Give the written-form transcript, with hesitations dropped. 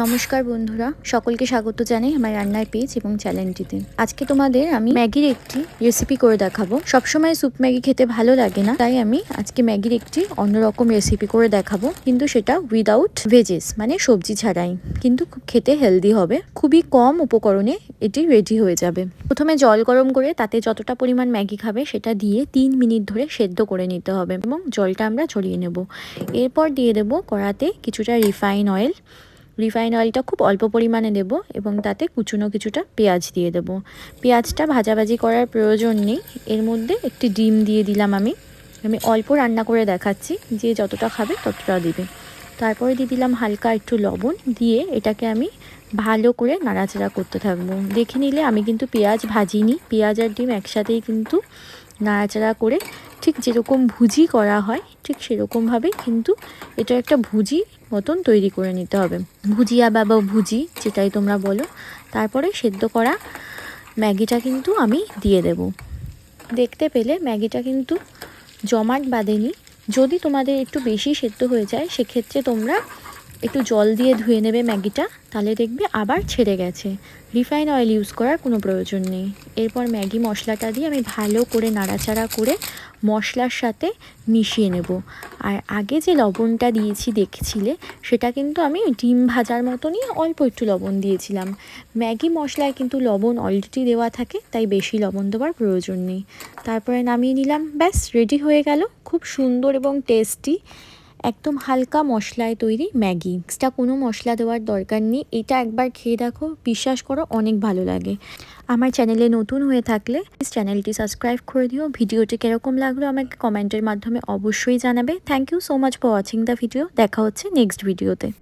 নমস্কার বন্ধুরা, সকলকে স্বাগত জানাই আমার রান্নার পেজ এবং চ্যানেলটিতে। আজকে তোমাদের আমি ম্যাগির একটি রেসিপি করে দেখাবো। সবসময় স্যুপ ম্যাগি খেতে ভালো লাগে না, তাই আমি আজকে ম্যাগির একটি অন্যরকম রেসিপি করে দেখাবো, কিন্তু সেটা উইদাউট ভেজেস, মানে সবজি ছাড়াই, কিন্তু খুব খেতে হেলদি হবে। খুবই কম উপকরণে এটি রেডি হয়ে যাবে। প্রথমে জল গরম করে তাতে যতটা পরিমাণ ম্যাগি খাবে সেটা দিয়ে 3 মিনিট ধরে সেদ্ধ করে নিতে হবে এবং জলটা আমরা ঝরিয়ে নেব। এরপর দিয়ে দেবো কড়াতে কিছুটা রিফাইন অয়েলটা খুব অল্প পরিমাণে দেব এবং তাতে কুচনো কিছুটা পেঁয়াজ দিয়ে দেব। পেঁয়াজটা ভাজাভাজি করার প্রয়োজন নেই, এর মধ্যে একটি ডিম দিয়ে দিলাম। আমি অল্প রান্না করে দেখাচ্ছি, যে যতটা খাবে ততটা দিবে। তারপরে দিয়ে দিলাম হালকা একটু লবণ, দিয়ে এটাকে আমি ভালো করে নাড়াচাড়া করতে থাকবো। দেখে নিলে আমি কিন্তু পেঁয়াজ ভাজিনি, পেঁয়াজ আর ডিম একসাথেই কিন্তু নাড়াচাড়া করে ঠিক যেরকম ভুজি করা হয় ঠিক সেরকমভাবে কিন্তু এটা একটা ভুজি মতন তৈরি করে নিতে হবে, ভুজিয়া বা ভুজি যেটাই তোমরা বলো। তারপরে সেদ্ধ করা ম্যাগিটা কিন্তু আমি দিয়ে দেব। দেখতে পেলে ম্যাগিটা কিন্তু জমাট বাঁধেনি। যদি তোমাদের একটু বেশি সেদ্ধ হয়ে যায় সেক্ষেত্রে তোমরা একটু জল দিয়ে ধুয়ে নেবে ম্যাগিটা, তাহলে দেখবে আবার ছেড়ে গেছে। রিফাইন অয়েল ইউজ করার কোনো প্রয়োজন নেই। এরপর ম্যাগি মশলাটা দিয়ে আমি ভালো করে নাড়াচাড়া করে মশলার সাথে মিশিয়ে নেব। আর আগে যে লবণটা দিয়েছি দেখছিলে, সেটা কিন্তু আমি ডিম ভাজার মতনই অল্প একটু লবণ দিয়েছিলাম। ম্যাগি মশলায় কিন্তু লবণ অলরেডি দেওয়া থাকে, তাই বেশি লবণ দেওয়ার প্রয়োজন নেই। তারপরে নামিয়ে নিলাম, ব্যাস রেডি হয়ে গেল খুব সুন্দর এবং টেস্টি একদম হালকা মশলায় তৈরি ম্যাগি। এক্সট্রা কোনো মশলা দেওয়ার দরকার নেই। এটা একবার খেয়ে দেখো, বিশ্বাস করো অনেক ভালো লাগে। আমার চ্যানেলে নতুন হয়ে থাকলে প্লিজ চ্যানেলটি সাবস্ক্রাইব করে দিও। ভিডিওটি কীরকম লাগলো আমাকে কমেন্টের মাধ্যমে অবশ্যই জানাবে। Thank you so much for watching the video. দেখা হচ্ছে নেক্সট ভিডিওতে।